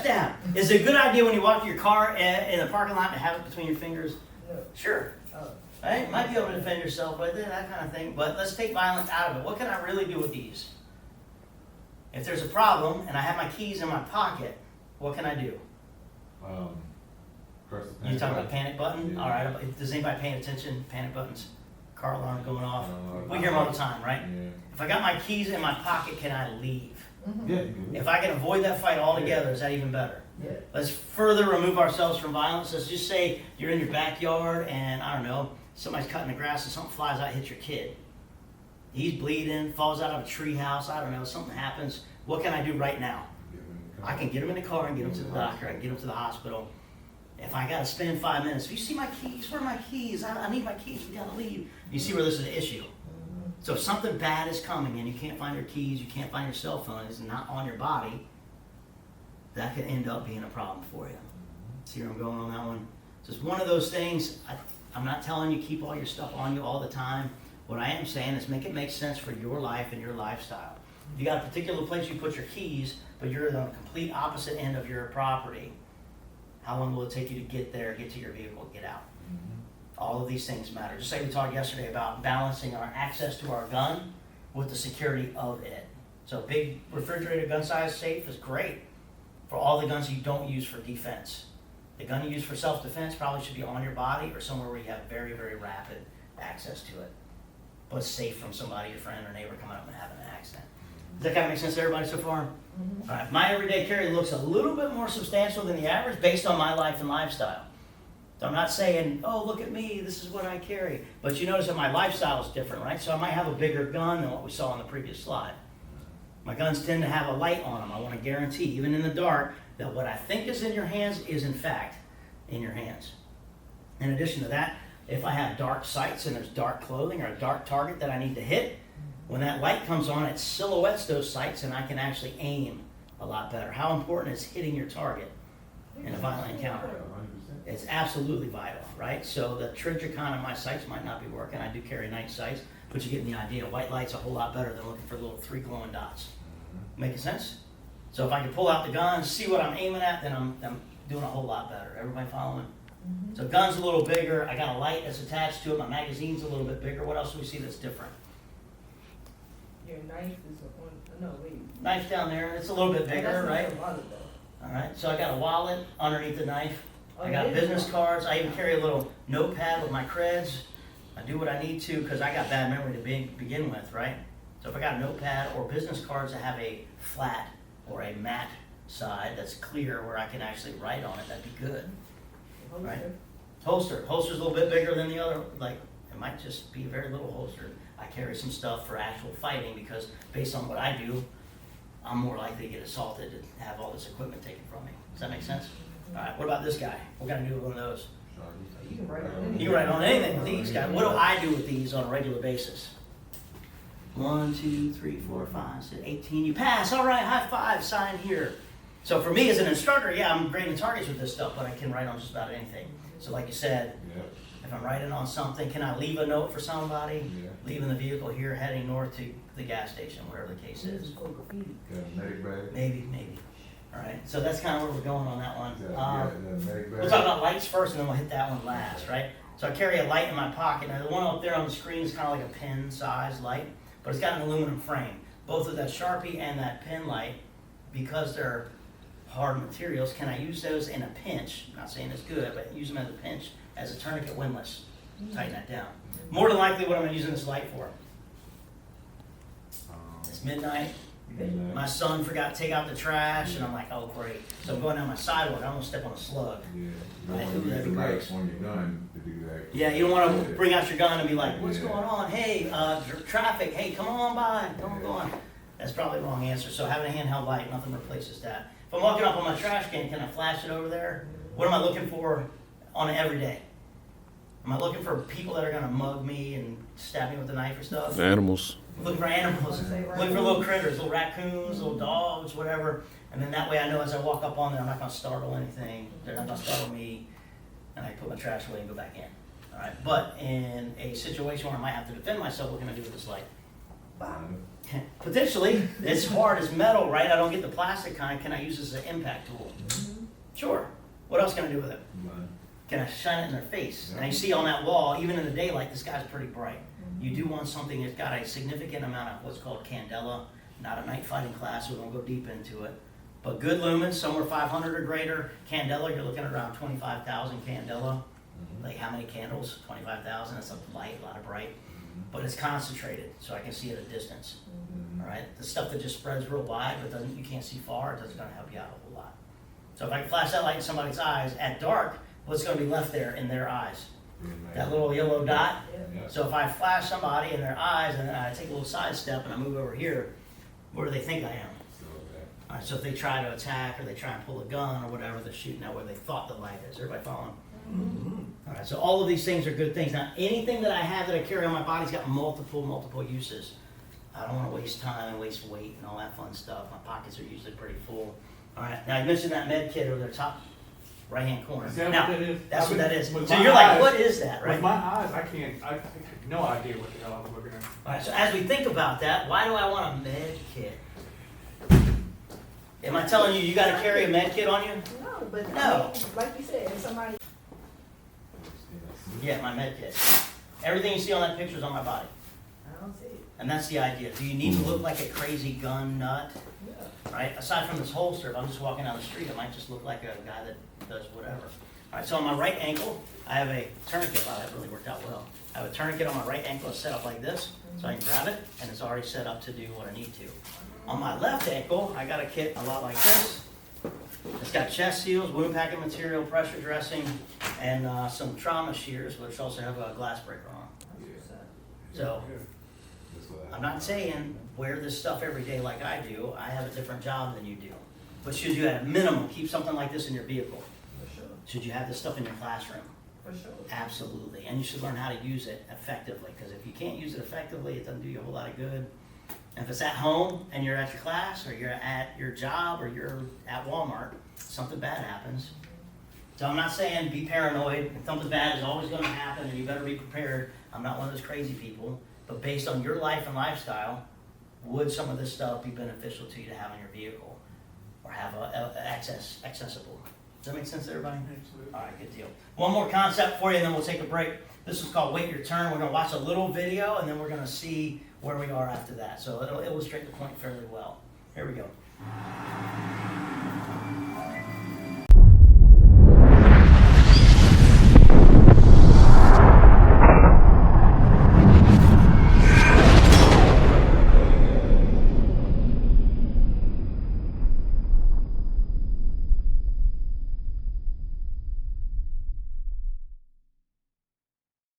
dab. Is it a good idea when you walk to your car in the parking lot to have it between your fingers? No. Sure. Oh. Right? You might be able to defend yourself with it, that kind of thing. But let's take violence out of it. What can I really do with these? If there's a problem and I have my keys in my pocket, what can I do? Press the panic You talking about button. panic button? Yeah. All right. Does anybody paying attention? Panic buttons, car alarm going off. Uh, We hear them all the time, right? Yeah. If I got my keys in my pocket, can I leave? Mhm. Yeah, you can. If I can avoid that fight altogether, is that even better? Yeah. Let's further remove ourselves from violence. Let's just say you're in your backyard and, I don't know, somebody's cutting the grass and something flies out and hits your kid. He's bleeding, falls out of a tree house, I don't know, something happens. What can I do right now? I can get him in the car and get him to the doctor, I can get him to the hospital. If I gotta spend 5 minutes, if you see my keys, where are my keys? I need my keys, we gotta leave. You see where this is an issue. So if something bad is coming and you can't find your keys, you can't find your cell phone, it's not on your body, that could end up being a problem for you. See where I'm going on that one? So it's one of those things, I'm not telling you keep all your stuff on you all the time. What I am saying is make it make sense for your life and your lifestyle. If you got a particular place you put your keys, but you're on the complete opposite end of your property, how long will it take you to get there, get to your vehicle, get out? All of these things matter. Just like we talked yesterday about balancing our access to our gun with the security of it. So big refrigerated gun size safe is great for all the guns you don't use for defense. The gun you use for self-defense probably should be on your body or somewhere where you have very, very rapid access to it. But safe from somebody, your friend or neighbor coming up and having an accident. Does that kind of make sense to everybody so far? Mhm. All right, my everyday carry looks a little bit more substantial than the average based on my life and lifestyle. So I'm not saying, oh, look at me, this is what I carry. But you notice that my lifestyle is different, right? So I might have a bigger gun than what we saw on the previous slide. My guns tend to have a light on them. I want to guarantee, even in the dark, that what I think is in your hands is in fact in your hands. In addition to that, if I have dark sights and there's dark clothing or a dark target that I need to hit, when that light comes on, it silhouettes those sights and I can actually aim a lot better. How important is hitting your target in a violent encounter? 100%. It's absolutely vital, right? So the Trijicon on my sights might not be working. I do carry night sights, but you get the idea. White light's a whole lot better than looking for little 3 glowing dots. Making sense? So if I can pull out the gun, see what I'm aiming at, then I'm doing a whole lot better. Everybody following? So gun's a little bigger. I got a light that's attached to it. My magazine's a little bit bigger. What else do we see that's different? Your knife is on, no, wait. Knife down there. It's a little bit bigger, That's right? not a wallet, though. All right. So I got a wallet underneath the knife. I Oh, got it is business a cards. I even carry a little notepad with my creds. I do what I need to because I got bad memory to begin with, right? So if I got a notepad or business cards that have a flat or a matte side that's clear where I can actually write on it, that'd be good. Right. Holster. Holster's a little bit bigger than the other, like, it might just be a very little holster. I carry some stuff for actual fighting because based on what I do, I'm more likely to get assaulted and have all this equipment taken from me. Does that make sense? All right, what about this guy? What can I do with one of those? You can write on anything. You can write on anything with these guys. What do I do with these on a regular basis? 1, 2, 3, 4, 5, 6, 18. You pass. All right, high five, sign here. So for me as an instructor, yeah, I'm grading targets with this stuff, but I can write on just about anything. So like you said, Yeah. if I'm writing on something, can I leave a note for somebody? Yeah. Leaving the vehicle here, heading north to the gas station, wherever the case is. For graffiti. Got a medic bag? Maybe. All right, so that's kind of where we're going on that one. Yeah, medic bag. We'll talk about lights first, and then we'll hit that one last, right? So I carry a light in my pocket. Now, the one up there on the screen is kind of like a pen-sized light, but it's got an aluminum frame. Both of that Sharpie and that pen light, because they're hard materials, can I use those in a pinch? I'm not saying it's good, but use them as a pinch, as a tourniquet windlass. Tighten that down. More than likely, what I'm using this light for. It's midnight. My son forgot to take out the trash, and I'm like, oh, great. So I'm going down my sidewalk. I'm going to step on a slug. Yeah. You Right, don't want to that'd use be the great. lights on your gun to do that. Yeah, you don't want to bring out your gun and be like, what's Yeah. going on? Hey, traffic, hey, come on by, don't go on. That's probably the wrong answer. So having a handheld light, nothing replaces that. If I'm walking up on my trash can I flash it over there? What am I looking for on an everyday? Am I looking for people that are going to mug me and stab me with a knife or stuff? Animals. Looking for animals, looking for little critters, little raccoons, little dogs, whatever. And then that way I know as I walk up on there, I'm not going to startle anything. They're not going to startle me. And I put my trash away and go back in. All right. But in a situation where I might have to defend myself, what can I do with this light? Potentially, it's hard as metal, right? I don't get the plastic kind. Can I use this as an impact tool? Sure. What else can I do with it? Can I shine it in their face? Now you see on that wall, even in the daylight, this guy's pretty bright. You do want something that's got a significant amount of what's called candela. Not a night fighting class, so we won't go deep into it. But good lumens, somewhere 500 or greater. Candela, you're looking at around 25,000 candela. Like how many candles? 25,000. That's a light, a lot of bright. But it's concentrated, so I can see at a distance. All right, the stuff that just spreads real wide, but doesn't, you can't see far, it doesn't gonna help you out a whole lot. So if I can flash that light in somebody's eyes at dark, what's gonna be left there in their eyes? That little yellow dot. So if I flash somebody in their eyes and then I take a little side step and I move over here, where do they think I am? All right, so if they try to attack or they try and pull a gun or whatever, they're shooting at where they thought the light is. Everybody following? All right, so all of these things are good things. Now, anything that I have that I carry on my body's got multiple uses. I don't want to waste time and waste weight and all that fun stuff. My pockets are usually pretty full. All right, now you mentioned that med kit over the top right-hand corner. Is that Now, what that is? that's what that is. With So my you're like, eyes- what is that, right? With my eyes, I have no idea what the hell I'm looking at. All right, so as we think about that, why do I want a med kit? Am I telling you got to carry a med kit on you? No, but No. I mean, like you said, if somebody, Yeah, my med kit. Everything you see on that picture is on my body. I don't see it. And that's the idea. Do you need to look like a crazy gun nut? Yeah. Right? Aside from this holster, if I'm just walking down the street, I might just look like a guy that does whatever. All right, so on my right ankle, I have a tourniquet. Wow, that really worked out well. I have a tourniquet on my right ankle. It's set up like this, so I can grab it, and it's already set up to do what I need to. On my left ankle, I got a kit a lot like this. It's got chest seals, wound packing material, pressure dressing, and some trauma shears, which also have a glass breaker on. So I'm not saying wear this stuff every day like I do. I have a different job than you do. But should you at a minimum keep something like this in your vehicle? For sure, Should you have this stuff in your classroom? for sure. Absolutely. And you should learn how to use it effectively, because if you can't use it effectively, it doesn't do you a whole lot of good. And if it's at home and you're at your class or you're at your job or you're at Walmart, something bad happens. So I'm not saying be paranoid. Something bad is always going to happen and you better be prepared. I'm not one of those crazy people. But based on your life and lifestyle, would some of this stuff be beneficial to you to have in your vehicle or have accessible? Does that make sense to everybody? Absolutely. All right, good deal. One more concept for you and then we'll take a break. This is called Wait Your Turn. We're going to watch a little video and then we're going to see where we are after that. So it'll illustrate the point fairly well. Here we go.